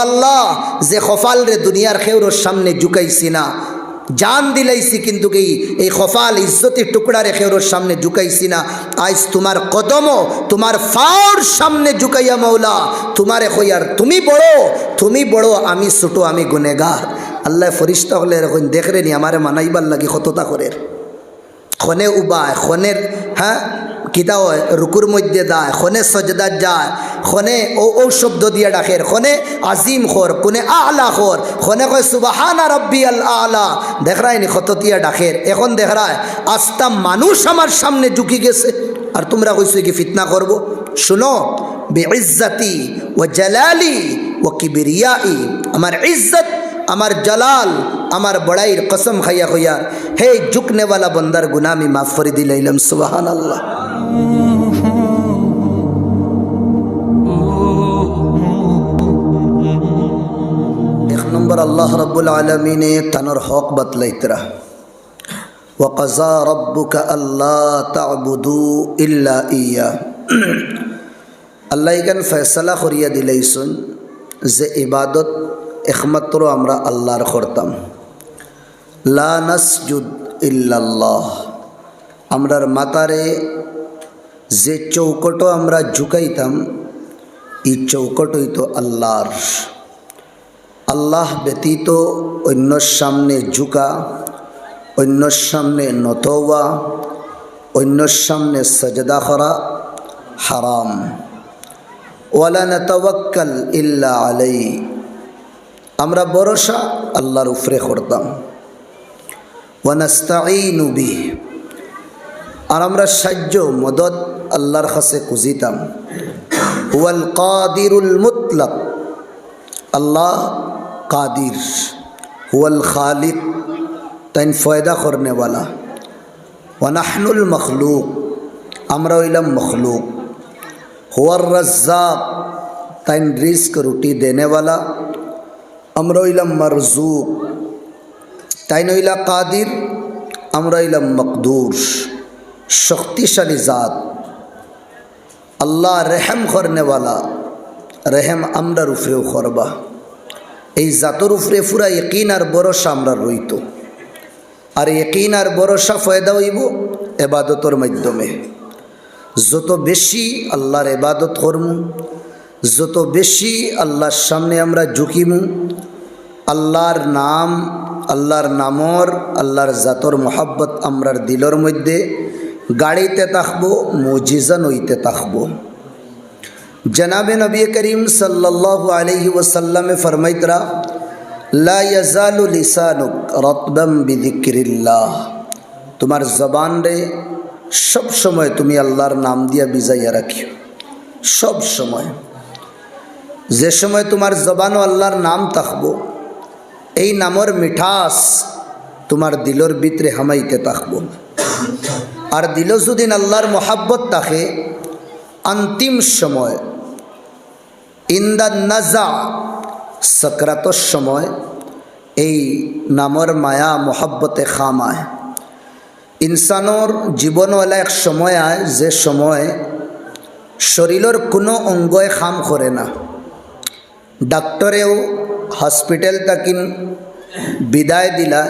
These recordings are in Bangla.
আল্লাহ যে খফাল রে দুনিয়ার খেউরোর সামনে ঝুঁকাইছি না, জান দিলাইছি কিন্তু এই খফাল ইজ্জতের টুকরা রে খেউরোর সামনে ঝুঁকাইছি না। আজ তোমার কদম তোমার ফাওর সামনে ঝুঁকাইয়া মৌলা তোমারে কইয়ার তুমি বড় আমি ছোট, আমি গুনেগার। আল্লাহ ফরিস্তা হলে এরকম দেখরে নি আমারে মানাইবার লাগি কতটা করে খনে উবায় খনের কিতা হয় রুকুর মধ্যে দায়, খনে সজদাত যায়, খনে ও শব্দ দিয়ে ডাকের, খনে আজিম খোর, কোনে আলা খোর, খনে কয় সুবহানা রাব্বিয়াল আলা। দেখরায়নি খততিয়া ডাকের। এখন দেখরায় আস্তা মানুষ আমার সামনে ঝুঁকি গেছে আর তোমরা কইছো কি ফিতনা করব। শুনো, বিইজ্জতি ওয়া জালালি ওয়া কিবরিয়াই, আমার ইজ্জত আমার জালাল আমার বড়াইর কসম খাইয়া কইয়া হে ঝুঁকনেওয়ালা বন্দার গুনাহ আমি মাফ করে দিলাইলাম। সুবহানাল্লাহ। এক নম্বর আল্লাহ রাব্বুল আলামিনে তানোর হক বাতলাইতরা, ওয়া কাযা রাব্বুকা আল্লা তা'বুদু ইল্লা ইয়া। আল্লাহ এখান ফয়সালা করিয়া দিলাইছুন যে ইবাদত একমাত্র আমরা আল্লাহর করতাম। লা নাসজুদ ইল্লাল্লাহ, আমরার মাতারে যে চৌকটো আমরা ঝুঁকাইতাম এই চৌকটই তো আল্লাহর। আল্লাহ ব্যতীত অন্যর সামনে ঝুঁকা, অন্যর সামনে নত হওয়া, অন্যর সামনে সাজদা করা হারাম। ওয়ালা নাতাওয়াক্কাল ইল্লা আলাইহি, আমরা ভরসা আল্লাহর উপরে করতাম। ওয়া নাস্তাঈনু বিহি, আর আমরা সাহায্য মদত আল্লাহর কাছে খুঁজিতাম। হুয়াল কাদিরুল মুতলাক, আল্লাহ কাদির। হুয়াল খালিক, তাইন ফয়দা করনেওয়ালা। ওয়া নাহনুল মখলুক, আমরা হইলাম মখলুক। হুয়ার রাজ্জাক, তাইন রিস্ক রুটি দেনেওয়ালা, আমরা হইলাম মারজুক। তাইন হইলা কাদির, আমরা হইলাম মকদুর। শক্তিশালী জাত আল্লাহ, রেহেম করনেওয়ালা, রেহেম আমরার উপরেও করবা। এই জাতর উপরে পুরা ইকিন আর ভরসা আমরা রইত। আর ইকিন আর ভরসা ফয়দা হইব এবাদতর মাধ্যমে। যত বেশি আল্লাহর এবাদত করমু, যত বেশি আল্লাহর সামনে আমরা ঝুঁকিমু, আল্লাহর নাম, আল্লাহর নামর, আল্লাহর জাতর মোহাব্বত আমরার দিলর মধ্যে গাড়িতে থাকবো, মুজিজা নইতে থাকবো। জনাবে নবী করিম সাল্লাল্লাহু আলাইহি ওয়াসাল্লামে ফরমাইতরা, লা ইয়াজালু লিসানুক রাতবাম বিযিকরিল্লাহ, তোমার জবান রে সব সময় তুমি আল্লাহর নাম দিয়া বিজাইয়া রাখিও। সব সময়, যে সময় তোমার জবানও আল্লাহর নাম থাকবো, এই নামর মিঠাস তোমার দিলর ভিতরে হামাইতে থাকবো। আর দিল যদি আল্লাহর মোহাব্বত থাকে, অন্তিম সময় ইন্দা নাজা, সকরাতর সময় এই নামর মায়া মোহাব্বতে খামায়। ইনসানোর জীবনওয়ালা এক সময় আয় যে সময় শরীরের কোনো অঙ্গয় খাম করে না। ডাক্তরেও হসপিটাল তাকিন বিদায় দিলা,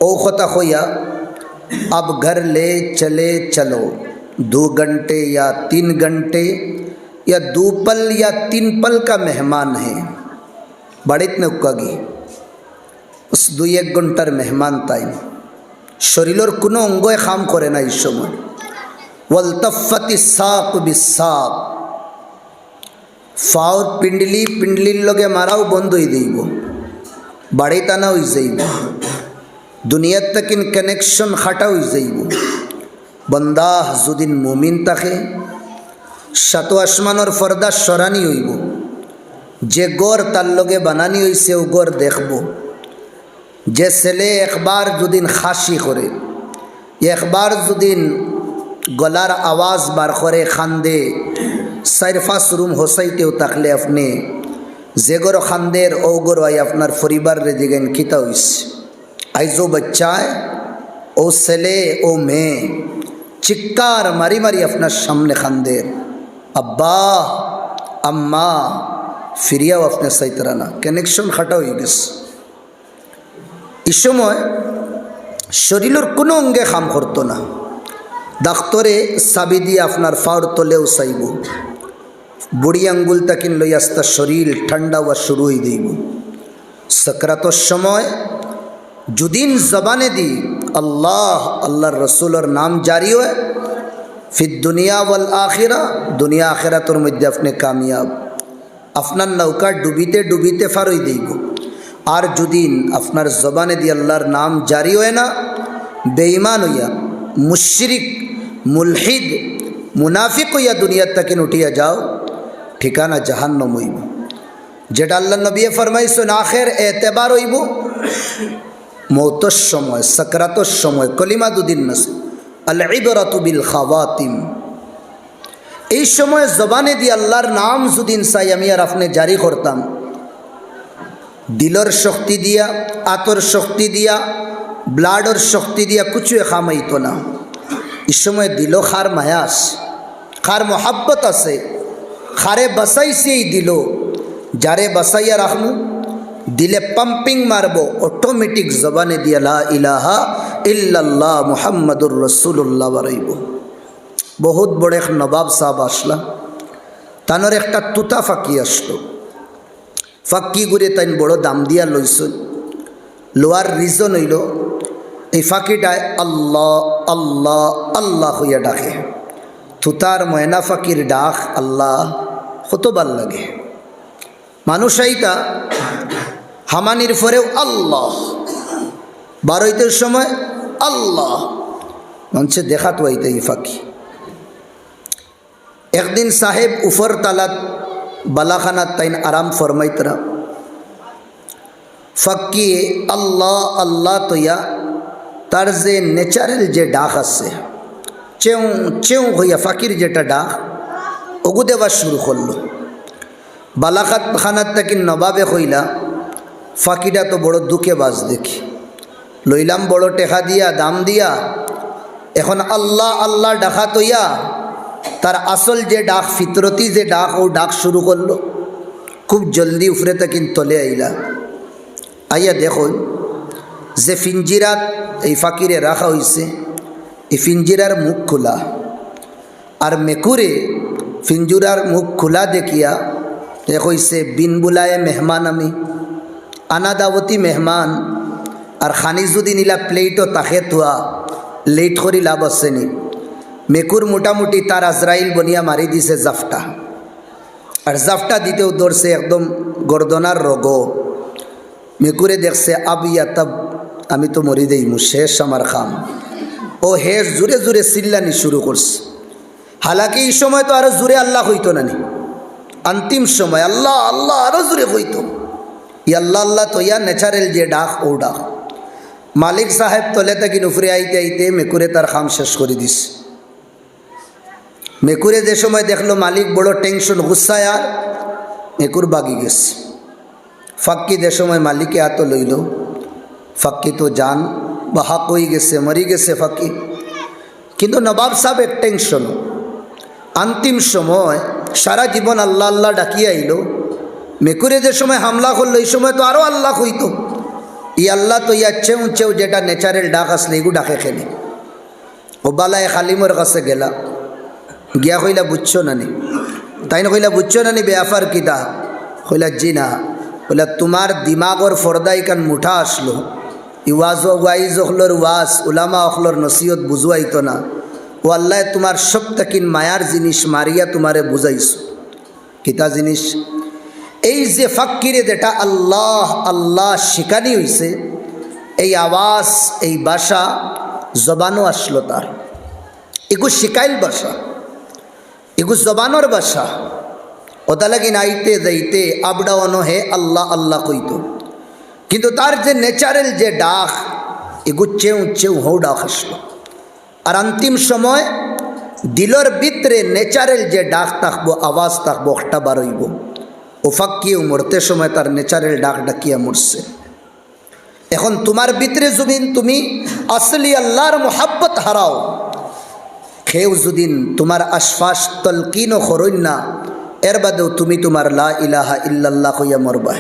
ও কথা হইয়া अब घर ले चले चलो, 2 घंटे या 3 घंटे या 2 पल या 3 पल का मेहमान है। बाड़ित ने उक्कागी उस 2-1 घंटार मेहमान ताई शरीर कोनो अंगय खाम करे ना। इस समय वल्तफ़ति साक बिसाक, फाउर पिंडली पिंडलिर लगे माराও बंद হই দেব, বাড়িতে না হই যাইব, দুনিয়ার তাকিন কানেকশন খাটা হই যাইব। বন্দা যদিন মুমিন থাকে, সাত আসমানের পর্দা সরানি হইব। যে গড় তার লগে বানানি হইছে ও গড় দেখব। যে ছেলে একবার যদিন খাসি করে, একবার যদিন গলার আওয়াজ বার করে খান্দে, 4-5 রুম হোসাইতেও থাকলে আপনি যে গড় খান্দের ও গড় আই আপনার পরিবার রে দিগেন কিতা হইছে। আইজো বাচ্চায় ও ছেলে ও মেয়ে চিৎকার মারি মারি আপনার সামনে খান্দের, আব্বা আম্মা ফিরিয়াও আপনি চাইতারা না, কানেকশন খাটা হয়ে গেছে। এই সময় শরীরের কোনো অঙ্গে কাম করতো না। ডাক্তরে চাবি দিয়ে আপনার ফাওর তলেও চাইব, বুড়ি আঙ্গুল তাকিন লই আস্তা শরীর ঠান্ডা হওয়া শুরু হয়ে দিব। সাকরাতর সময় যদিন জবানে দি আল্লাহ আল্লাহর রসুলের নাম জারি হয়, ফির দুনিয়া ওয়াল আখিরা, দুনিয়া আখিরাতের মধ্যে আপনি কামিয়াব। আপনার নৌকা ডুবিতে ডুবিতে ফারই দিব। আর যদিন আপনার জবানে দি আল্লাহর নাম জারি হয় না, বেঈমান হইয়া মুশরিক মুলহিদ মুনাফিক হইয়া দুনিয়ার তাকিন উঠিয়া যাও, ঠিকানা জাহান্নাম হইব। যেটা আল্লাহ নবী ফরমাইছেন আখের এতেবার হইব মৌতর সময়, সাকরাতর সময়। কলিমা দুদিন নাসে আল ইবরাতু বিল খাওয়াতিম। এই সময় জবানে দিয়ে আল্লাহর নাম যদিন চাই আমি আর আপনি জারি করতাম, দিলর শক্তি দিয়া, আতর শক্তি দিয়া, ব্লাডর শক্তি দিয়া কিছুই খামাইতো না। এই সময় দিল খার মায়াস, খার মোহাব্বত আছে, খারে বাসাইছে এই দিল, যারে বাসাইয়া রাখমু দিলে পাম্পিং মারব, অটোমেটিক জবানে দিয়া লা ইলাহা ইল্লাল্লাহ মুহাম্মাদুর রাসূলুল্লাহ বারাইব। বহুত বড় এক নবাব সাহেব আসলা, তানোর একটা তুতা ফাঁকি আসলো। ফাঁকি করে তাই বড় দাম দিয়া লইছেন। লোয়ার রিজন হইল এই ফাঁকিটায় আল্লাহ আল্লাহ আল্লাহ হইয়া ডাকে। তুতার ময়না ফাঁকির ডাক আল্লাহ কত ভাল লাগে। মানুষ এইটা হামানির পরেও আল্লাহ, বারোইতের সময় আল্লাহ মানুষে দেখাত হইতে এই ফাঁকি। একদিন সাহেব উফর তালাত বালাখানাত তাইন আরাম ফরমাইতরা, ফাঁকি আল্লাহ আল্লাহ তৈয়া তার যে ন্যাচারাল যে ডাক আছে, চেউ চেউ হইয়া ফাঁকির যেটা ডাক ওগু দেওয়া শুরু করলো। বালাখাত খানাত তাকি নবাবে হইলা ফাঁকিটা তো বড় দুঃখে বাজ দেখি, লইলাম বড় টেকা দিয়া দাম দিয়া, এখন আল্লাহ আল্লাহ ডাকা তৈয়া তার আসল যে ডাক ফিতরতি যে ডাক ও ডাক শুরু করলো। খুব জলদি উফরে তাকিন তলে আইলা, আইয়া দেখুন যে ফিঞ্জিরাত এই ফাঁকিরে রাখা হয়েছে, এই ফিঞ্জিরার মুখ খোলা। আর মেকুরে ফিঞ্জুরার মুখ খোলা দেখিয়া এ কইছে বিন বুলায়ে মেহমান আমি, আনা দাওয়াতি মেহমান। আর খানি যদি নিলা প্লেটও তাকে থোয়া, লেট করি লাভ আসেনি। মেকুর মোটামুটি তার আজরাইল বনিয়া মারি দিছে জাফটা, আর জাফটা দিতেও ধরছে একদম গর্দনার রোগ। মেকুরে দেখছে আব ইয়া তব, আমি তো মরি দেইমু, শেষ আমার খাম। ও হেস জুড়ে জুড়ে চিল্লানি শুরু করছে। হালাকি এই সময় তো আরো জুড়ে আল্লাহ হইতো না নি, অন্তিম সময় আল্লাহ আল্লাহ আরো জুড়ে হইতো। ই আল্লাহ আল্লাহ তো ইয়া ন্যাচারাল যে ডাক ও ডাক। মালিক সাহেব তলে থাকি নুফরে আইতে আইতে মেকুরে তার খাম শেষ করে দিস। মেকুরে যে সময় দেখলো মালিক বড় টেনশন গুসায়, আর মেকুর বাগি গেছে। ফাক্কি যে সময় মালিকে এত লইল, ফাক্কি তো জান বাহাক হয়ে গেছে, মরি গেছে ফাক্কি। কিন্তু নবাব সাহেব এক টেনশন, অন্তিম সময় সারা জীবন আল্লাহ আল্লাহ ডাকিয়ে আইল। মেকুরে যে সময় হামলা করলো এই সময় তো আরও আল্লাহ হইতো। ই আল্লাহ তো ইয়া চেউ চেউ যেটা ন্যাচারাল ডাক আসলে এগু ডাকে খেলে। ও বালায় খালিমর কাছে গেলা, গিয়া কইলা বুঝছো না নি? তাই না কইলা বুঝছো না নি বেআফার কিতা? কইলা জি না। কইলা তোমার দিমাগর ফর্দাই কান মুঠা আসলো, ইওয়াজ ওয়াইজ অখলোর ওয়াজ উলামা অখলোর নসিহত বুঝুয়াইতো না। ও আল্লাহ তোমার সব তাকিন মায়ার জিনিস মারিয়া তোমারে বুঝাইছো। কিতা জিনিস? এই যে ফাক্কিরে যেটা আল্লাহ আল্লাহ শিকানি হইছে, এই আওয়াজ এই ভাষা জবানও আসলো তার। এগু শিকাইল ভাষা, এগু জবানোর ভাষা। ওটা লাগিন আইতে যাইতে আপডাওয়ানো হে আল্লাহ আল্লাহ কইতো। কিন্তু তার যে ন্যাচারাল যে ডাক, এগু চেউ চেউ হৌ ডাক আসলো। আর অন্তিম সময় দিলর ভিতরে ন্যাচারাল যে ডাক থাকবো, আওয়াজ থাকবো, একটা বারইব। ও ফাক্কিও মরতে সময় তার ন্যাচারাল ডাক ডাকিয়া মরছে। এখন তোমার ভিতরে জমিন তুমি আসলি আল্লাহর মোহাব্বত হারাও, খেউ যদিন তোমার আশফাস তলকিনও করইন না, এর বাদেও তুমি তোমার লা ইলাহা ইল্লাল্লাহ কইয়া মরবা।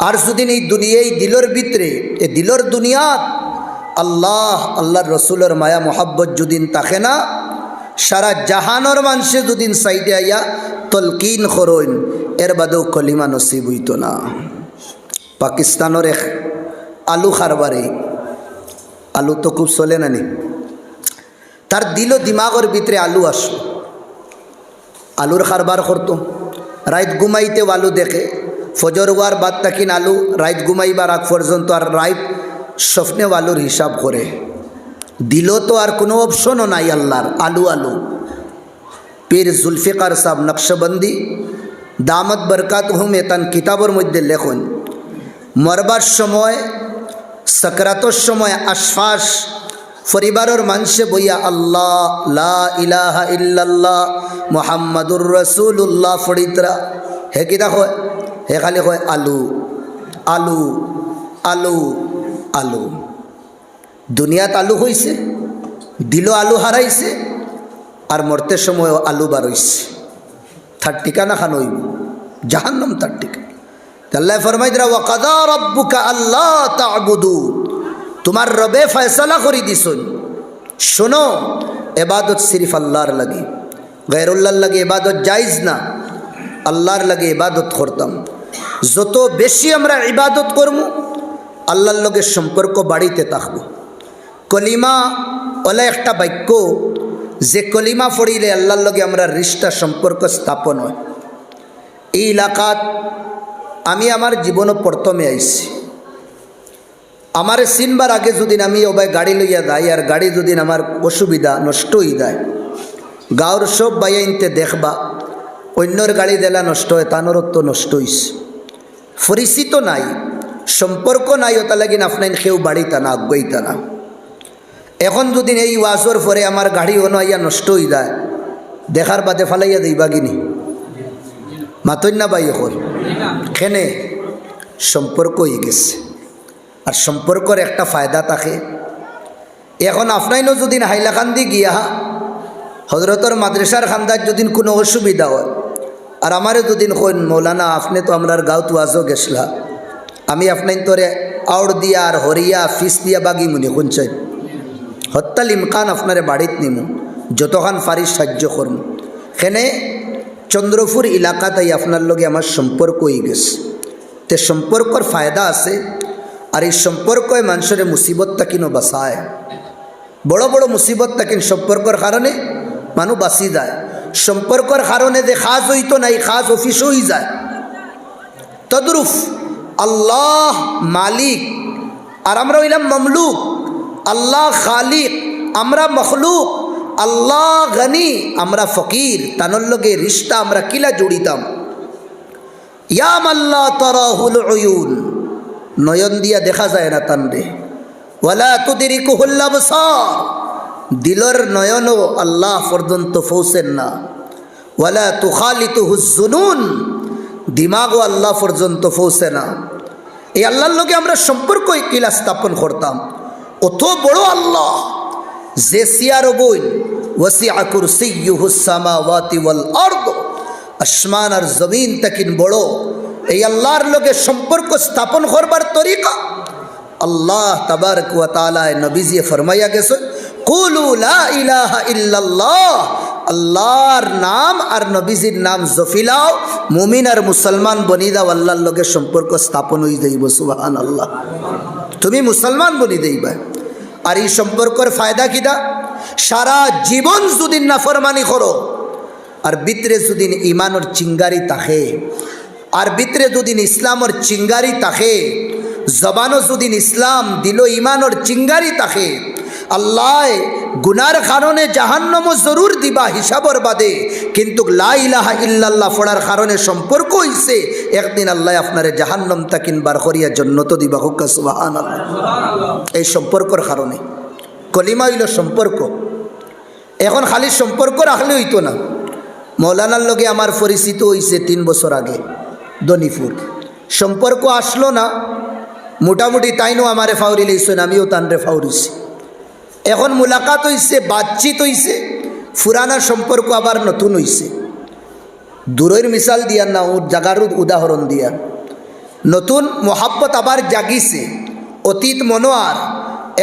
আর যদি এই দুনিয়ায় দিলর ভিতরে এ দিলর দুনিয়াত আল্লাহর রসুলের মায়া মোহাব্বত যদিন থাকে না, সারা জাহানোর মানুষে যদিন সাইডে আইয়া তলকিন করইন, এর বাদেও কলিমা নসিব হইত না। পাকিস্তানের এক আলু খারবারে, আলু তো খুব চলে না নি, তার দিল দিমাগের ভিতরে আলু আসলো, আলুর খারবার করতো। রাইত ঘুমাইতেও আলু দেখে, ফজর হওয়ার বাদ তাকিন আলু, রাইত ঘুমাইবার আগ পর্যন্ত আর রাইত স্বপ্নেও আলুর হিসাব করে। দিল তো আর কোনো অপশনও নাই আল্লাহর, আলু আলু। পীর জুলফিকার সাহেব নকশবন্দি দামত বরকাত হুম এতান কিতাবের মধ্যে লেখন, মরবার সময় সাকরাতর সময় আশফাস পরিবারের মানুষে বইয়া আল্লাহ লা ইলাহা ইল্লাল্লাহ মুহাম্মাদুর রাসূলুল্লাহ ফরিদরা হে কিতা হয়, হে খালি হয় আলু আলু আলু আলু। দুনিয়াত আলু হইছে, দিল আলু হারাইছে, আর মরতে সময় আলু বারইছে। তার ঠিকানা খান হইব জাহান্নাম, তার ঠিকানা। আল্লাহ ফরমাই দিরা ওয়া কাদা রাব্বুকা আল্লা তা'বুদু, তোমার রবে ফয়সালা করে দিছুন, শোনো ইবাদত সিরিফ আল্লাহর লাগে, গায়রুল্লাহর লাগে ইবাদত জায়েজ না, আল্লাহর লাগে ইবাদত করতাম। যত বেশি আমরা ইবাদত করব আল্লাহর লগে সম্পর্ক বাড়িতে থাকবো। কলিমা ওলা একটা বাক্য, যে কলিমা পড়িলে আল্লাহর লগে আমরা রিশতা সম্পর্ক স্থাপন হয়। এই এলাকাত আমি আমার জীবনও প্রথমে আইছি। আমার চিনবার আগে যদিন আমি ওবাই গাড়ি লইয়া যাই, আর গাড়ি যদিন আমার অসুবিধা নষ্ট হয়ে যায়, গাঁর সব বাইনতে দেখবা অন্যর গাড়ি দেলা নষ্ট হয়, তানোর তো নষ্ট হইছে। পরিচিত নাই, সম্পর্ক নাই, ওটা লাগিন আপনার কেউ বাড়িতা না, আগাইতা না। এখন যদি এই ওয়াজর পরে আমার গাড়ি অনাইয়া নষ্ট হয়ে যায়, দেখার বাদে ফালাইয়া দিবা গিনি মাতই না বাই হল খেনে সম্পর্ক হয়ে গেছে। আর সম্পর্কের একটা ফায়দা থাকে। এখন আপনাইনও যদি হাইলাকান্দি গিয়া হজরতর মাদ্রাসার খান্দার যদি কোনো অসুবিধা হয়, আর আমারে যদিন কইন মৌলানা আপনি তো আমরার গাঁত ওয়াজও গেছলা, আমি আপনার তোরে আউট দিয়া আর হরিয়া ফিস দিয়া বাগি মুনি শুনছেন, হত্যাল ইমকান আপনারে বাড়িত নিমু, যতখান পারি সাহায্য করম। সেনে চন্দ্রপুর এলাকাতেই আপনার লগে আমার সম্পর্ক হয়ে গেছে। তে সম্পর্কর ফায়দা আছে, আর এই সম্পর্কই মানুষের মুসিবতটা কিনো বাঁচায়। বড় বড় মুসিবত তাকিন সম্পর্কর কারণে মানুষ বাঁচি যায়। সম্পর্কর কারণে যে খাজ হইতো না, এই খাজ অফিস হয়ে যায়। তদ্রুপ আল্লাহ মালিক আর আমরা হইলাম মামলুক, আল্লাহ খালিক আমরা মখলুক, আল্লাহ গনি আমরা ফকির, তানোর লগে রিশতা আমরা কিলা জড়িতাম। ইয়াম আল্লাহ তারাহুল উয়ুন, নয়ন দিয়া দেখা যায় না তানরে, ওয়ালা তুদরিকুহুল আবসার, দিলর নয়নও আল্লাহ পর্যন্ত পৌঁছেন না, ওয়ালা তুখালিতুহুজ জুনুন, দিমাগও আল্লাহ পর্যন্ত পৌঁছে না। এই আল্লাহর লগে আমরা সম্পর্ক কিলা স্থাপন করতাম। অত বড় আল্লাহ যে সিয়ার বই ওয়াসিআ কুরসিয়্যুহুস সামাওয়াতি ওয়াল আরদ, আসমান আর জমিন তাকিন বড়। এই আল্লাহর লগে সম্পর্ক স্থাপন করবার তরিকা আল্লাহ তাবারক ওয়া তাআলা নবীজি ফরমাইয়া গেছে, কুলু লা ইলাহা ইল্লাল্লাহ, আল্লাহর নাম আর নবীজির নাম জফিলাও, মুমিন আর মুসলমান বনি দাও, আল্লাহর লগে সম্পর্ক স্থাপন হয়ে যাইব। সুবহানাল্লাহ, তুমি মুসলমান বনি দেইবা। আর এই সম্পর্কের ফায়দা কিটা? সারা জীবন যদি নাফরমানি করো, আর ভিতরে যদি ইমানের চিঙ্গারি থাকে, আর ভিতরে যদি ইসলামের চিঙ্গারি থাকে, জবানও যদি ইসলাম দিল ইমানের চিঙ্গারি থাকে, আল্লাহ গুনার কারণে জাহান্নামও জরুর দিবা হিসাবর বাদে, কিন্তু লা ইলাহা ইল্লাল্লাহ পড়ার কারণে সম্পর্ক হইছে, একদিন আল্লাহ আপনারে জাহান্নাম তাকিন বার করিয়া জান্নাত দিবা। হুক্কা সুবহানাল্লাহ। এই সম্পর্কর কারণে কলিমা হইল সম্পর্ক। এখন খালি সম্পর্ক রাখলে হইতো না। মৌলানার লগে আমার পরিচিত হইছে 3 বছর আগে দনিপুর, সম্পর্ক আসলো না, মোটামুটি তাইনও আমারে ফাউরি লইছেন, আমিও তানরে ফাউরিছি। এখন মুলাকাত হইছে, বাতচিত হইছে, পুরানা সম্পর্ক আবার নতুন হইছে। দূরের মিসাল দিয়া না, ও জাগার উদাহরণ দিয়া। নতুন মোহাব্বত আবার জাগিছে, অতীত মনোয়ার।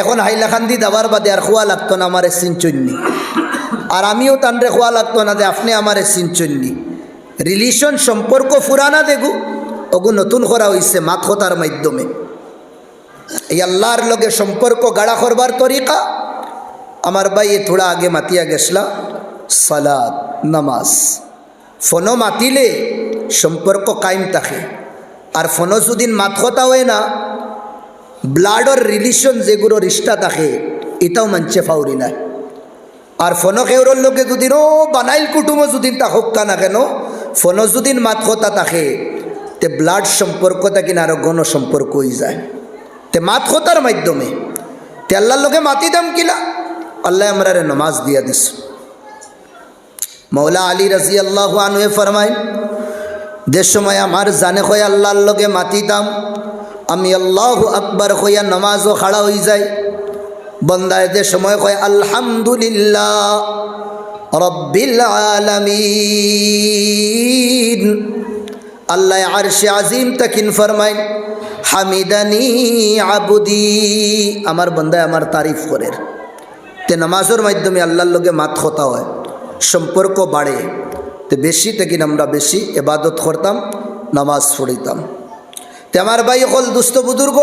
এখন হাইলাকান্দি দাবার বাদে আর খোয়া লাগতো না আমার সিনচন্নি, আর আমিও তানরে খোয়া লাগতো না যে আপনি আমার সিনচন্নি। রিলেশন সম্পর্ক ফুরানা দেখু ওগু নতুন করা হয়েছে মাতহতার মাধ্যমে। এই আল্লাহর লগে সম্পর্ক গাড়া করবার তরিকা আমার ভাই থোড়া আগে মাতিয়া গেছলা সালাত নামাজ। ফোনও মাতিলে সম্পর্ক কায়েম থাকে, আর ফোনও যদিন মাতহতা হয় না, ব্লাডর রিলেশন যেগুলো রিষ্টা থাকে এটাও মানছে ফাউরি নাই। আর ফোনও কেউর লোকে যদি ও বানাইল কুটুমও যদি তা হোক না কেন, ফোনও যদি মাতহতা থাকে তে ব্লাড সম্পর্ক থাকি না আরো গণ সম্পর্ক হয়ে যায়। তে মাতহতার মাধ্যমে তে আল্লাহর লোকে মাতি দাম কিলা আল্লাহ আমরা নমাজ দিয়া দিস। মৌলা আলী রাজি আল্লাহ আনহু ফরমায়, যে সময় আমার জানে হয়ে আল্লাহর লোকে মাতি দাম, আমি আল্লাহু আকবার হইয়া নমাজও খাড়া হয়ে যায়। বন্দায় যে সময় কয় আলহামদুলিল্লাহ রব্বিল আলামিন, আল্লাহ আরশে আজিম তাকিন ফরমায় হামিদানি আবুদি, আমার বন্দায় আমার তারিফ করে। তে নামাজের মাধ্যমে আল্লাহর লগে মাত কথা হয়, সম্পর্ক বাড়ে। তো বেশি থেকে আমরা বেশি ইবাদত করতাম, নামাজ পড়িতাম। তে আমার ভাই হল দুস্থ বুজুর্গ,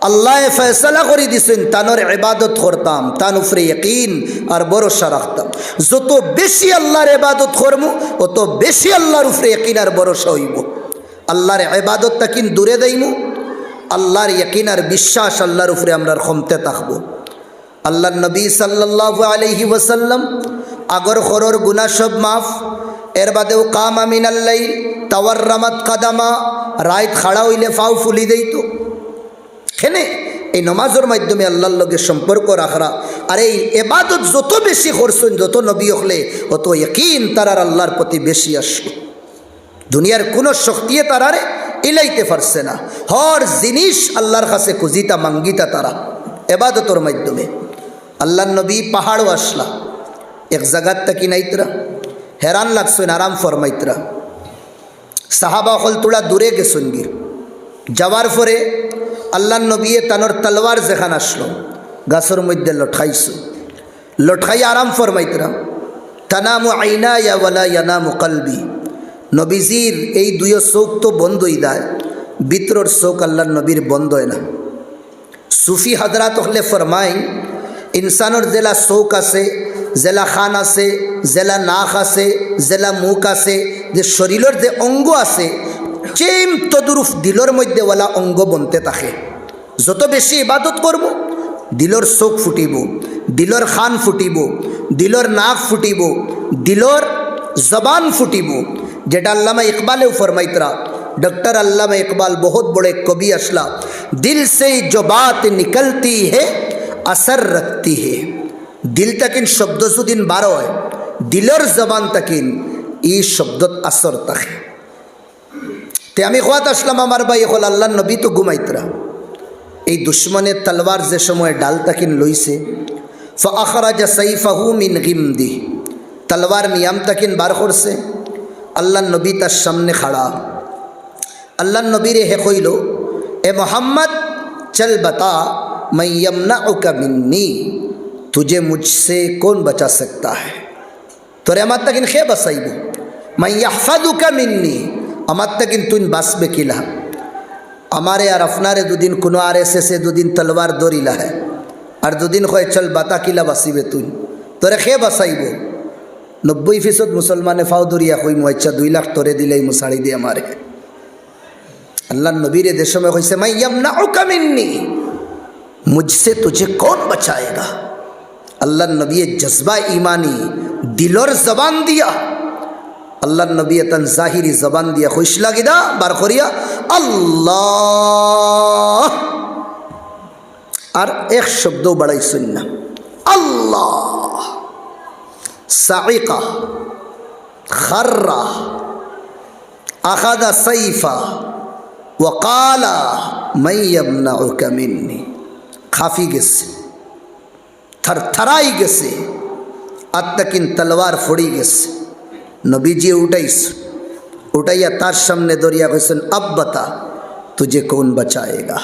আল্লাহ ফয়সালা করে দিছেন তানোর ইবাদত করতাম, তান উপরে ইয়াকিন আর ভরসা রাখতাম। যত বেশি আল্লাহর ইবাদত করমু অত বেশি আল্লাহর উপরে ইয়াকিন আর ভরসা হইব। আল্লাহর ইবাদত তাকিন দূরে দেইমু, আল্লাহর ইয়াকিন আর বিশ্বাস আল্লাহর উপরে আমরা ক্ষমতে থাকবো। আল্লাহর নবী সাল্লাল্লাহু আলাইহি ওয়াসাল্লাম আগর খরর গুনাহ সব মাফ, এর বাদেও কামা মিনাল লাইল তাওয়াররামাত কাদামা, রাত খাড়া হইলে ফাও ফুলি দেইতো। হেনে এই নমাজের মাধ্যমে আল্লাহর লগে সম্পর্ক রাখরা। আর এই ইবাদত যত বেশি করছেন, যত নবী হলে অত ইয়াকিন তারার আল্লাহর প্রতি বেশি আসলো। দুনিয়ার কোনো শক্তিয়ে তারারে ইলাইতে পারছে না। হর জিনিস আল্লাহর কাছে খুঁজিতা মাঙ্গিতা তারা ইবাদতের মাধ্যমে। আল্লাহর নবী পাহাড়ও আসলা, এক জায়গার তাকি নাইতরা, হেরান লাগছেন, আরাম ফরমাইতরা। সাহাবা হল তোরা দূরে গেছেন গির, যাওয়ার পরে আল্লাহর নবী তানোর তলোয়ার যেখান আসলো গাছের মধ্যে লটকাইছো, লটকাই আরাম ফরমাইতরা। তানামু আইনা ইয়া ওয়ালা ইয়ানামু কলবি, নবীজির এই দুই চোখ তো বন্ধই দেয়, ভিতরের চোখ আল্লাহর নবীর বন্ধ হয় না। সুফি হজরাত হলে ফরমাই, ইনসানোর জেলা চোখ আছে, জেলা খান আছে, জেলা নাক আছে, জেলা মুখ আছে, যে শরীরের যে অঙ্গ আছে চেম তদুরুফ দিলর মধ্যে ওলা অঙ্গ বনতে থাকে। যত বেশি ইবাদত করব দিলর চোখ ফুটিব, দিলর খান ফুটিব, দিলর নাক ফুটিব, দিলর জবান ফুটিব। যেটা আল্লামা ইকবালেও ফরমাইতরা, डॉक्टर अल्लामा इकबाल बहुत बड़े कवि असला, दिल से जो बात निकलती है असर रखती है। दिल तकिन शब्द सुदिन बारो है, दिलर जबान तकिन ई शब्दत असर तके। ते आमी ख्वात असलाम आमार भाई हल अल्लाह नबी तो घुमाइतरा, এই দুশ্মনের তলোয়ার যে সময় ডাল তাকিন লইছে, ফাখরাজা সাইফাহু মিন গিমদি, তলোয়ার নিয়াম তাকিন বার করছে। আল্লাহ নবী তার সামনে খাড়া, अल्लाह नबी रे है कोई लो, ए मोहम्मद चल बता मैं यमनाउका मिन्नी, तुझे मुझसे कौन बचा सकता है। तोरे अमत तकिन खे बसाइबो, मैं यहफादुका मिन्नी, अमत तकिन तुन बस बे किला। हमारे यार अफनारे दो दिन कुनो आर एस से दो दिन तलवार दोरीला है, और दो दिन खोए चल बता किला बसीबे तुन, तोरे खे बसाइबो। 90% मुसलमान फाउ दोरिया कोई मुआचा 2 लाख तोरे दिले मुसाड़ी दे हमारे। अल्लाह नबी रे देशों में कैसे मैं यमनाउका मिन्नी, मुझसे तुझे कौन बचाएगा। अल्लाह नबी जज्बा ईमानी दिलोर जबान दिया, अल्लाह नबी तन जाहिरी जबान दिया, खुश लगिदा बार खोरिया अल्लाह, और एक शब्दों बड़ाई सुनना अल्लाह, साइका खर्रा अखदा सैफा वकाला मैं यमनाउका मिन्नी, खाफी गेसे थरथराई गेसे, अतकिन तलवार फोड़ी गेसे। नबीजी उठाइस উঠাইয়া তার সামনে দরিয়া কইছেন আব বাতা তুঝে কোন বাঁচায়েগা।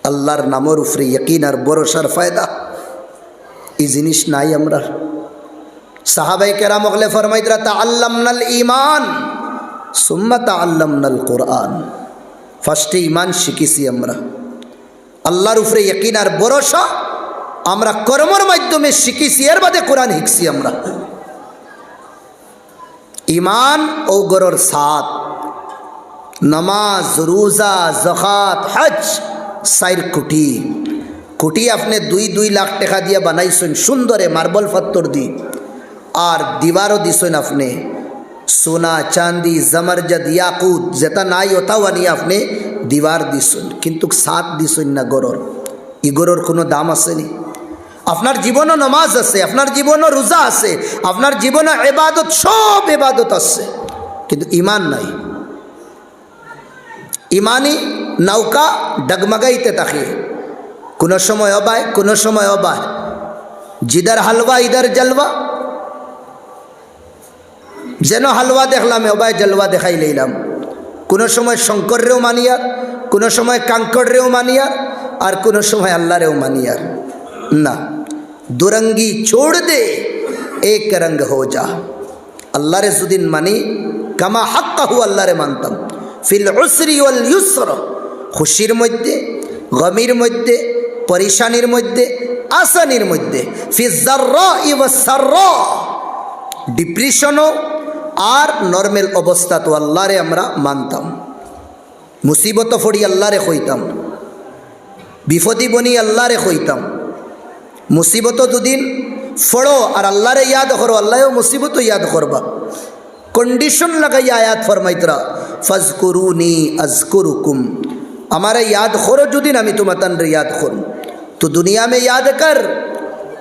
আল্লাহর নামের উপরে ইয়াকিন আর ভরসার ফায়দা এই জিনিস নাই আমরা। সাহাবাই কেরাম ওগলে ফরমাইতরা তাআল্লামনাল ঈমান সুম্মা তাআল্লামনাল কুরআন। ফার্স্টে ঈমান শিখেছি আমরা, আল্লাহর উপরে ইয়াকিন আর ভরসা আমরা কর্মের মাধ্যমে শিখেছি, এর বাদে কোরআন শিখছি আমরা। ঈমান ও গরর সাথ নামাজ রোজা যাকাত হজ 4 কোটি কোটি আপনি 2 লাখ টাকা দিয়ে বানাইছেন সুন্দরে মার্বল পাথর দি, আর দিবারও দিছেন আপনি সোনা চাঁদি জমরজদ ইয়াকুত যেটা নাই ওটাও আনিয়ে আপনি দিবার দিছেন, কিন্তু সাথ দিছেন না গরর। ই গরর কোনো দাম আসেনি? আপনার জীবনও নামাজ আছে, আপনার জীবনও রোজা আছে, আপনার জীবনও ইবাদত, সব ইবাদত আছে, কিন্তু ঈমান নাই। ইমানি নৌকা ডগমগাইতে থাকে, কোনো সময় অবায় কোনো সময় অবায়, জিদার হালওয়া ইদার জলওয়া। যেন হালওয়া দেখলাম অবায় জলওয়া দেখাই লইলাম। কোনো সময় শঙ্কররেও মানিয়ার, কোনো সময় কাঙ্কড়রেও মানিয়ার, আর কোনো সময় আল্লাহরেও মানিয়ার না। দুরঙ্গি छोड़ दे एक रंग हो जा। আল্লাহরে যদিন মানি কামা হাক্কাহু আল্লাহরে মানতাম। ফিল উসরি ওয়াল ইউসর, খুশির মধ্যে গমির মধ্যে পরেশানির মধ্যে আসানির মধ্যে, ফি যাররাই ওয়াস সাররা, ডিপ্রেশনও আর নর্মাল অবস্থা তো আল্লাহরে আমরা মানতাম। মুসিবত ফড়ি আল্লাহরে কইতাম, বিপদি বনি আল্লাহরে কইতাম। মুসিবত দুদিন ফড়ো আর আল্লাহরে ইয়াদ করো, আল্লাহও মুসিবত ইয়াদ করবা। কন্ডিশন লাগাই আয়াত ফরমাইতরা ফাজকুরুনি আজকুরুকুম, हमारा याद करो जो दिन हमें तुम तन याद करूँ, तो दुनिया में याद कर,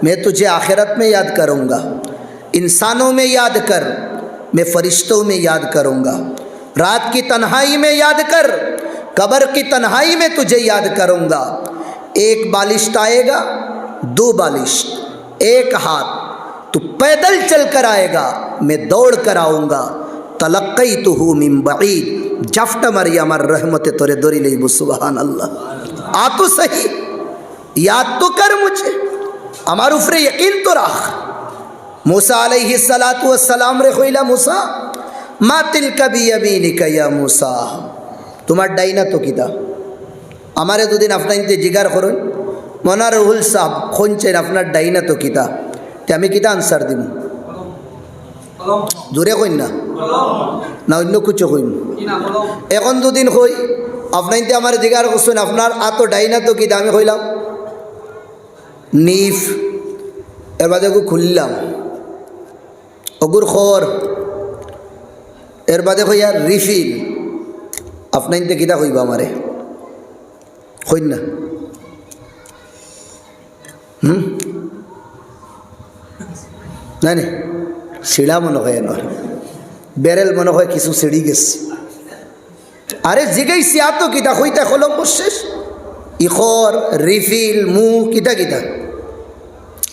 मैं तुझे आखिरत में याद करूँगा। इंसानों में याद कर, मैं फरिश्तों में याद करूँगा। रात की तन्हाई में याद कर, कब्र की तन्हाई में तुझे याद करूँगा। एक बालिश्त आएगा, 2 बालिश्त, एक हाथ, तू पैदल चल कर आएगा, मैं दौड़ कर आऊँगा। तलक्कैतुहु मिन बईद, जफ्ट मारी আমার रहमते तोरे दौरी लईब। सुबहान अल्लाह। आ तो सही, याद तो कर मुझे, हमारे ऊपर यकीन तो रख। मूसा अलैहिस सलातु वस्सलाम रे কইলা मूसा मा तिलका बियमीनिका या मूसा, তোমার ডাইনা তো কিতা? আমারে দুদিন আপনার ইনতে জিগার করুন মনার রুহুল সাহেব খোঁজছেন আপনার ডাইনা তো কিতা, তে আমি কিতা আনসার দিব? জোরে কইন না, না অন্য কিছু কইন। এখন দুদিন কই আপনার ইনতে আমার জিগার করছেন আপনার আতো ডাইনা তো কিতা, আমি কইলাম নিফ। এর বাদে খুললাম অগুর খর, এর বাদে কইয়া রিফিল। আপনার ইনতে কিতা কইবা আমারে? কইন না। না নি সিঁড়া মনে হয় নয়, বেরেল মনে হয় কিছু সিঁড়ি গেছে। আরে জিগাইছি আতো কিতা কইতা খলম বসেস ইখর রিফিল মু কিতা কিতা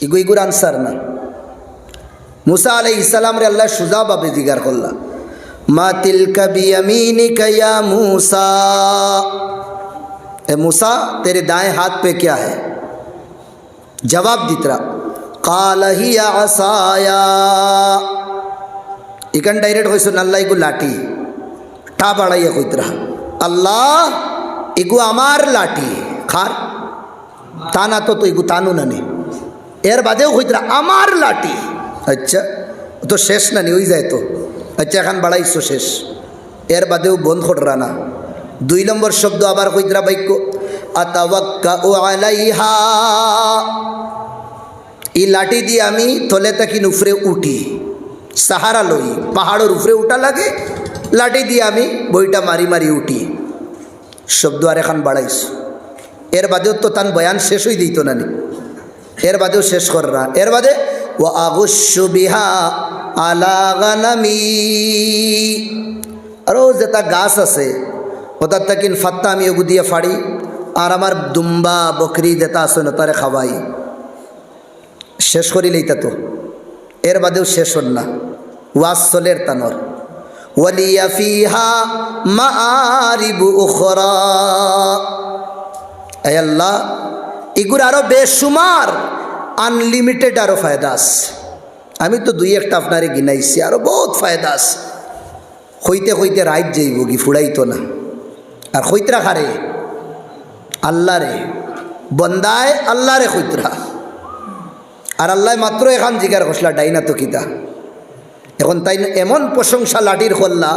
ইগুর আনসার না। মুসা আলাইহিস সালাম রে আল্লাহ সুজা ভাবে জিগার করলা মা তিলকা বিয়ামিনিকা ইয়া मूसा, ए मूसा तेरे दाएं हाथ पे क्या है? जवाब दितरा काल हिया असाया। इकन डायरेक्ट होइसन अल्लाह इगु लाठी टा बाड़ाइया कइतरा अल्लाह इगु आमार लाठी खार ताना तो इगु तानु नानी एर बादेও কইতরা আমার লাঠি। আচ্ছা তো শেষ না নি হই যায় তো। আচ্ছা এখন বাড়াইছো শেষ, এর বাদেও বন্ধ করা না। 2 নম্বর শব্দ আবার কইতরা বাক্য আতাওয়াক্কাউ আলাইহা, এই লাঠি দিয়ে আমি তলে তাকিন উপরে উঠি, সাহারা লই, পাহাড়ের উপরে উঠা লাগে, লাঠি দিয়ে আমি বইটা মারি মারি উঠি। শব্দ আর এখন বাড়াইছো। এর বাদেও তো তান বয়ান শেষ হই দিত না নি, এর বাদেও শেষ কর না। এর বাদে ওয়া আগুশু বিহা আলা গানামি, আরও যেটা গাছ আছে ওটার তাকিন ফাত্তা আমি ওগু দিয়ে ফাড়ি, আর আমার দুম্বা বকরি যেটা আছে না তারে খাওয়াই। শেষ করিলেই তা তো, এর বাদেও শেষ হন না। ওয়াজ চলের তানর ওয়ালিয়া ফিহা মাআরিবু উখরা। এ আল্লাহ, এগুলো আরো বেশুমার আনলিমিটেড আরো ফায়দা আছে। আমি তো দুই একটা আপনারে গিনাইছি, আরো বহুত ফায়দা আছে। হইতে হইতে রাইত যাইব কি ফুড়াইতো না। আর হইতরা খারে আল্লাহ রে, বন্দায় আল্লাহ রে হইতরা। আর আল্লাহ মাত্র এখন জিগার ঘোষলা ডাইনা তো কিতা। এখন তাই এমন প্রশংসা লাঠির করলা,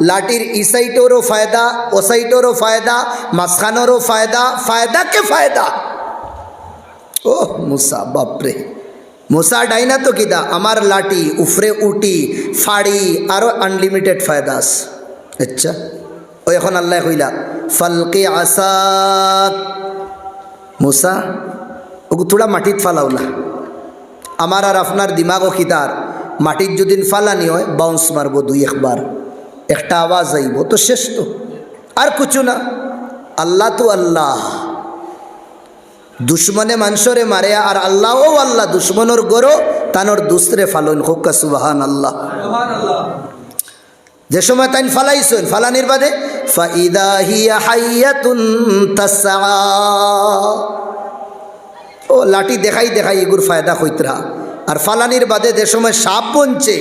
লাঠির ই সাইটেরও ফায়দা, ও সাইটেরও ফায়দা, মাঝখানেরও ফায়দা, ফায়দাকে ফায়দা। ও মুসা, বাপরে মুসা ডাইনা তো কিতা, আমার লাঠি উফরে উঠি ফাড়ি আরো আনলিমিটেড ফায়দা আছে। আচ্ছা, ও এখন আল্লাহ কইলা ফালকে আসাক, মুসা ওকে থোড়া মাটিত ফালাও না। আমার আর আপনার দিমাগও কিতার মাটির যদি ফালানি হয় বাউন্স মারবো দুই একবার, একটা আওয়াজ আইব তো শেষ, তো আর কিছু না। আল্লাহ তো আল্লাহ, দুশ্মনে মানুষরে মারে আর আল্লাহ ও আল্লাহ দুশ্মনের গরো তানোর দুসরে ফালন হোক্কা সুবহান আল্লাহ। যে সময় তাই ফালাইছেন, ফালানির বাদে ফাইদা হিয়া হাইয়াতুন তাসআ, ও লাঠি দেখাই দেখাই এগুর ফায়দা হইতরা। আর ফালানির বাদে যে সময় সাপ বনছে,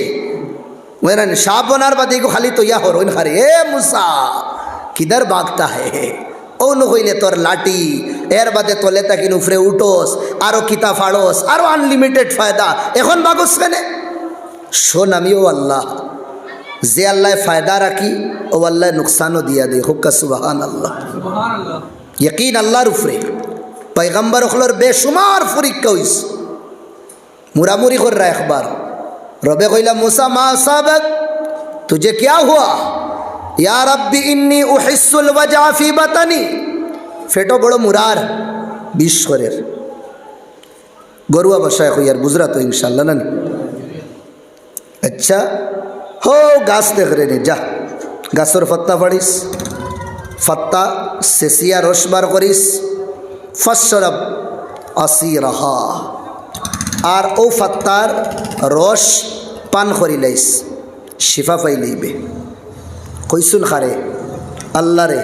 বুঝলেন, সাপ বনার বাদে এগু খালি তো ইয়া হরইন খারে, এ মুসা কিদার বাগতা হে, ও নহইলে তোর লাঠি এর বাদে তলে তাকিন উফরে উঠোস, আরো কিতা ফাড়োস, আরো আনলিমিটেড ফায়দা। এখন বাগস কেনে? শোন, আমিও আল্লাহ, যে আল্লাহ ফায়দা রাখি ও আল্লাহ নুকসানও দিয়া দে। হুক্কা সুবহান আল্লাহ। ইয়কিন আল্লাহর উফরে পয়গম্বর হলর বেশুমার পরীক্ষা হইস, মুরামুরি কর রা একবার। রবে কইলা মুসা মা সাবাক তুঝে क्या हुआ? या रब्बी इन्नी उहिस्सुल वजा फी बतनी। ফেটো বড় মুরার 20 করের গরুয়া বসায় কই আর বুঝরা তো ইনশাআল্লাহ না। আচ্ছা হো গাছ দেখ রে, যা গাছর ফত্তা ফাড়িস, ফত্তা সেসিয়া রস বার করিস, ফসরব আসিরাহা, আর ও ফত্তার রস পান করি লাইস, শিফা পাই লইবে। কইসুন খারে আল্লাহ রে,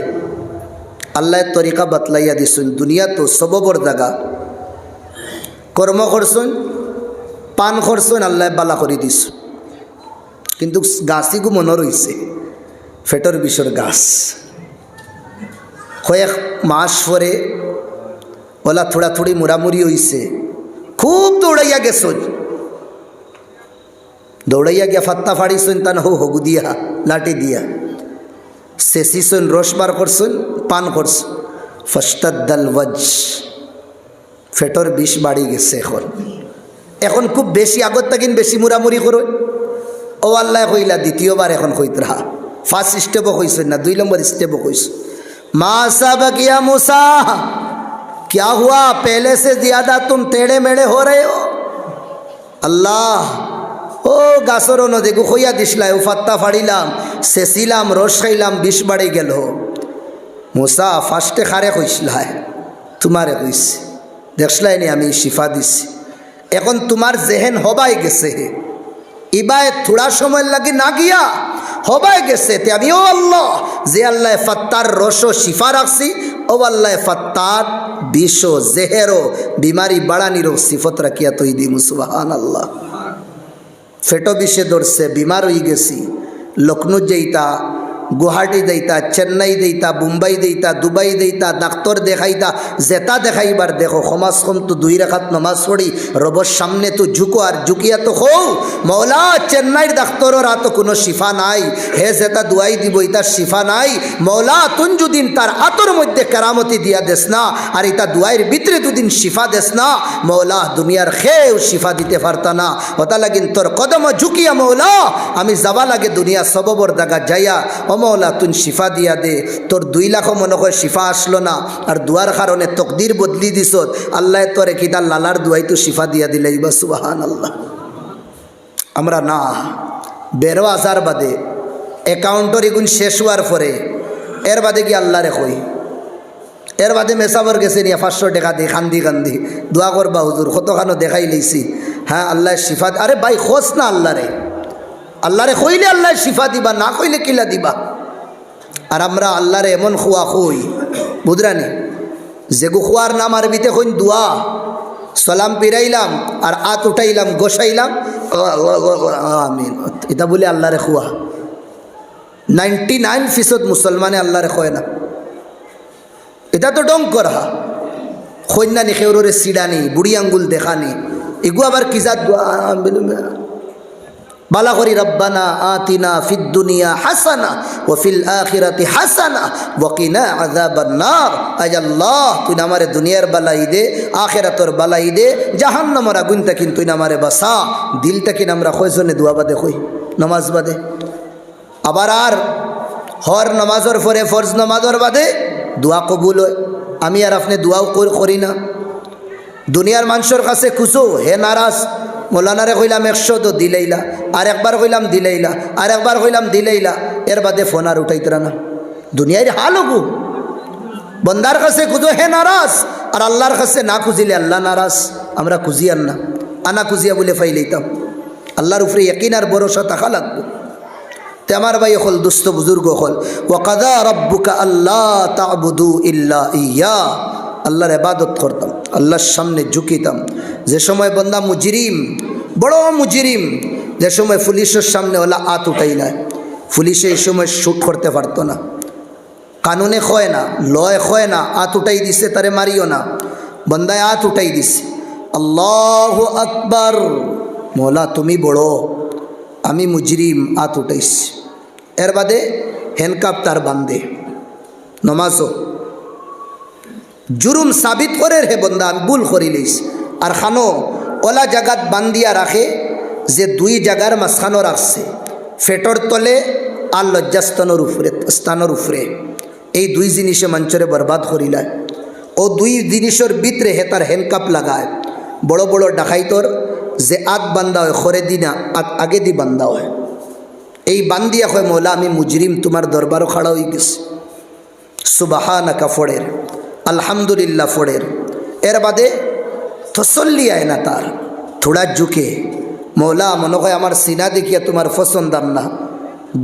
আল্লাহ তরিকা বাতলাইয়া দিছুন। দুনিয়া তো সববর জায়গা, কর্ম করছুন, পান করছুন, আল্লাহ বালা করে দিছ। কিন্তু গাছিগু মনে রইছে ফেটর বিষর গাছ। কয়েক মাস পরে ওলা থোড়া থোড়ি মুড়ামুড়ি হইছে, খুব দৌড়াইয়া গেছুন, দৌড়াইয়া গিয়া ফাত্তা ফাড়িছুন, তান হগু দিয়া লাঠি দিয়া সেসিছুন, রস বার করছুন, পান করছুন। ফস্তাদ্দাল ওয়াজ, ফেটর বিষ বাড়ি গেছে। এখন খুব বেশি আগত তাকিন বেশি মুড়ামুড়ি করো। ও আল্লাহ কইলা দ্বিতীয়বার এখন কইতরা, ফার্স্ট স্টেপও কইছেন না, 2 নম্বর স্টেপও কইস। মা সাবাক ইয়া মুসা, क्या हुआ? पहले से ज्यादा तुम टेढ़े मेढ़े हो रहे हो। আল্লাহ ও গাছর নদী গুখইয়া দিসলাই, ও ফাত্তা ফাড়িলাম, সেছিলাম, রস খাইলাম, বিষ বাড়ি গেল। মুসা ফার্স্টে খারে কইসলাই, তোমারে কইছি, দেখসলাই নি আমি শিফা দিছি। এখন তোমার জেহেন হবাই গেছে, ইবায় থোড়া সময় লাগি না গিয়া হবাই গেছে। তে আমি ও আল্লাহ, যে আল্লাহ ফাত্তার রসো শিফা রাখছি, ও আল্লাহ ফাত্তার বিষো জেহেরো বিমারি বাড়ানিরও সিফত রাখিয়া তৈ দিম। সুবহান আল্লাহ। ফেটো বিষে ধরছে, বিমার হয়ে গেছি, লখনৌ যাইতা, গুয়াহাটি যাইতা, চেন্নাই যাইতা, মুম্বাই যাইতা, দুবাই যাইতা, ডাক্তার দেখাইতা, জেতা দেখাইবার দেখো সমাজ কম তো 2 রাকাত নমাজ পড়ি রবর সামনে তো ঝুঁকো, আর ঝুঁকিয়া তো হো মৌলা চেন্নাইর ডাক্তারের হাতে কোনো শিফা নাই, হে জেতা দুয়াই দিব ইতার শিফা নাই, মৌলা তুন যদিন তার আতর মধ্যে কেরামতি দিয়া দেস না, আর ইতা দুয়াইয়ের ভিতরে দুদিন শিফা দেস না, মৌলা দুনিয়ার খেয়েও শিফা দিতে পারতা না। ওটা লাগিন তোর কদম ঝুঁকিয়া মৌলা আমি যাবা লাগে দুনিয়া সববর দাগা যাইয়া, ও মৌলা তুই শিফা দিয়া দে। তোর 2 লাখও মনে হয় শিফা আসলো না, আর দুয়ার কারণে তকদির বদলি দিস, আল্লাহ তোরে কিতা লালার দুয়াই তো শিফা দিয়া দিলাই বা। সুবহান আল্লাহ। আমরা না 12,000 বাদে অ্যাকাউন্টর এগুন শেষ হওয়ার পরে এর বাদে কি আল্লাহ রে কই, এর বাদে মেসাবর গেছে নিয়ে 500 টাকা দিয়ে কান্দি কান্দি দোয়া করবা হুজুর, কতখানো দেখাই লইছি, হ্যাঁ আল্লাহ শিফা। আরে ভাই খোঁজ না আল্লাহ রে, আল্লাহরে কইলে আল্লাহ শিফা দিবা, না কইলে কিলা দিবা। আর আমরা আল্লাহরে এমন খোয়া কই বুঝরানি, যেগু খোয়ার নাম আরবিতে কইন দোয়া। সালাম পিরাইলাম আর আত উঠাইলাম, গোসাইলাম, আমিন, এটা বলে আল্লাহরে খোয়া। 99% মুসলমানে আল্লাহরে খোয় না। এটা তো ডং করা খৈন্যানি, খেউরে সিডানি, বুড়ি আঙ্গুল দেখানি, এগু আবার কিজাত বালা করি রব্বানা আতিনা ফিদ দুনিয়া হাসানা ওয়া ফিল আখিরাতি হাসানা ওয়া কিনা আযাবান নার। আজ আল্লাহ তুই আমারে দুনিয়ার বালাই দে, আখিরাতের বালাই দে, জাহান্নামের আগুন থেকে তুই আমারে বাঁচা। দিলটা কিনা আমরা কয়জনে দোয়া বাদে কই, নামাজ বাদে। আবার আর হর নামাজের পরে ফরজ নামাজের বাদে দোয়া কবুল হয়। আমি আর আপনি দোয়াও করি না। দুনিয়ার মানুষের কাছে খুঁজো, হে নারাজ, মৌলানারে কইলাম 100 তো দিলেইলা, আর একবার কইলাম দিলেইলা, আর একবার কইলাম দিলেইলা, এর বাদে ফোন আর উঠাইতরা না। দুনিয়ার হাল হবু। বন্দার কাছে খুঁজো হে নারাজ, আর আল্লাহর কাছে না খুঁজিলে আল্লাহ নারাজ। আমরা খুঁজি আর না, আনা খুঁজিয়া বলে ফাইলেইতাম। আল্লাহর উপরে ইয়াকিন আর ভরসা থাকা লাগবে। তে আমার ভাই হল, দুস্থ বুজুর্গ হল, ওয়াকাদা রব্বুকা আল্লাহ তা'বুদু ইল্লা ইয়া। আল্লাহর ইবাদত করতাম, আল্লাহর সামনে ঝুঁকিতাম। যে সময় বন্দা মুজরিম, বড় মুজরিম, যে সময় পুলিশের সামনে ওলা আত উঠাই না, পুলিশে এই সময় শ্যুট করতে পারতো না, কানুনে হয় না, লয় হয় না, আত উঠাই দিছে, তারে মারিও না, বন্দায় আত উঠাই দিছে। আল্লাহু আকবার, মৌলা তুমি বড়, আমি মুজরিম, আত উঠাইছি। এর বাদে হ্যান্ডকাপ তার বান্ধে, নমাজও জুরুম সাবিত করে, হে বন্দা আমি ভুল করি লইস। আর খানো ওলা জায়গাত বান্দিয়া রাখে, যে 2 জায়গার মাঝখানো রাখছে, ফেটর তলে আর লজ্জাস্থানের উপরে, স্থানের উপরে। এই 2 জিনিসে মঞ্চরে বরবাদ করিলায়। ও 2 জিনিসের ভিতরে হে তার হ্যান্ডকাপ লাগায়। বড় বড় ডাকাইতর যে আত বান্ধা হয়, খরে দিনা আত আগে দি বান্ধা হয়। এই বান্দিয়া হয়, মৌলা আমি মুজরিম, তোমার দরবারও খাড়া হয়ে গেছে। সুবহানাকা ফড়ের, আলহামদুলিল্লাহ ফড়ের। এর বাদে তসল্লি আয় না তার, থোড়া ঝুঁকে, মৌলা মনে হয় আমার সিনা দেখিয়া তোমার পছন্দার না,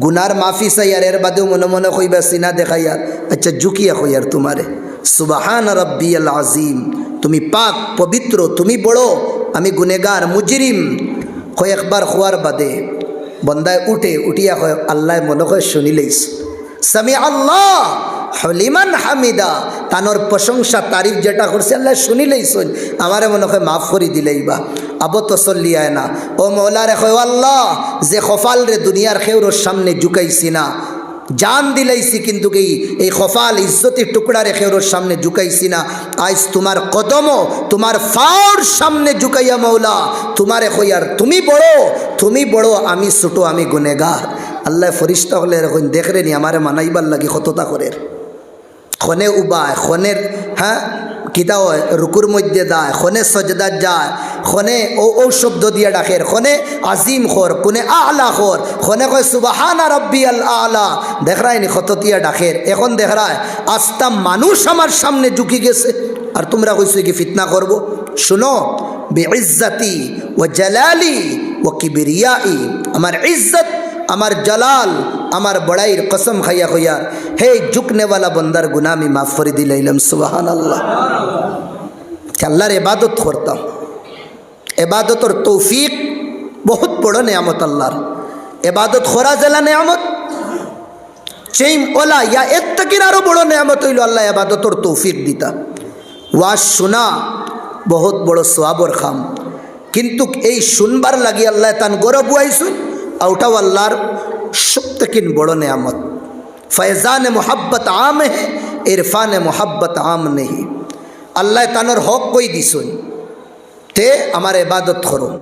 গুনার মাফি চাই। আর এর বাদেও মনে মনে কইবা সিনা দেখাইয়ার, আচ্ছা ঝুঁকিয়া কইয়ার তোমারে, সুবহান রব্বিয়াল আজিম, তুমি পাক পবিত্র, তুমি বড়, আমি গুনেগার মুজরিম। কয়েকবার খোয়ার বাদে বন্দায় উঠে, উঠিয়া কয় আল্লাহ মনে হয় শুনিলেইস, সামি আল্লাহ হলিমান হামিদা, তানোর প্রশংসা তারিফ যেটা করছে আল্লাহ শুনিলেইছন, আমারে মনে হয় মাফ করি দিলেইবা। আবো তসল্লি আয় না, ও মৌলারে কয় আল্লাহ, যে খফাল রে দুনিয়ার খেউরোর সামনে ঝুঁকাইছি না, জান দিলাইছি, কিন্তু এই খফাল ইজ্জতের টুকরা রে খেউরোর সামনে ঝুঁকাইছি না। আজ তোমার কদম, তোমার ফাওর সামনে ঝুঁকাইয়া মৌলা তোমারে কইয়ার, তুমি বড়, আমি ছোট, আমি গুনেগার। আল্লাহ ফরিস্তা হলে এরকম দেখরে নি, আমারে মানাইবার লাগি কতটা করে, খনে উবায়, খনের হ্যাঁ কিতা হয়, রুকুর মধ্যে দায়, খনে সজদাত যায়, খনে ও শব্দ দিয়ে ডাকের, খনে আজিম খোর, কোনে আলা খোর, খনে কয় সুবহানা রাব্বিয়াল আলা, দেখরায়নি খততিয়া ডাকের। এখন দেখরায় আস্তা মানুষ আমার সামনে ঝুঁকি গেছে, আর তোমরা কইছো কি ফিতনা করব। শুনো, বিইজ্জতি ওয়া জালালি ওয়া কিবরিয়াই, আমার ইজ্জত, আমার জালাল, আমার বড়াইয়ের কসম খাইয়া কইয়ার, হে ঝুঁকনেওয়ালা বন্দার গুনাহ আমি মাফ করে দিলাইলাম। সুবহানাল্লাহ। আল্লাহর ইবাদত করতাম, ইবাদতর তৌফিক বহুত বড় নেয়ামত আল্লাহর। ইবাদত করা জেলা নেয়ামত, চেইম ওলা ইয়া এর থেকে আরো বড় নেয়ামত হইল আল্লাহ ইবাদতর তৌফিক দিতা। ওয়াজ শোনা বহুত বড় সওয়াবর খাম, কিন্তু এই শুনবার লাগি আল্লাহ তান গরব বুয়াইছুন, আউটাও আল্লাহর সবথেকে বড় নেয়ামত। ফয়জান মোহাব্বত আম হে, ইরফান মোহাব্বত আম নেহি। আল্লাহ তানোর হক কই দিছুন, তে আমার ইবাদত করো।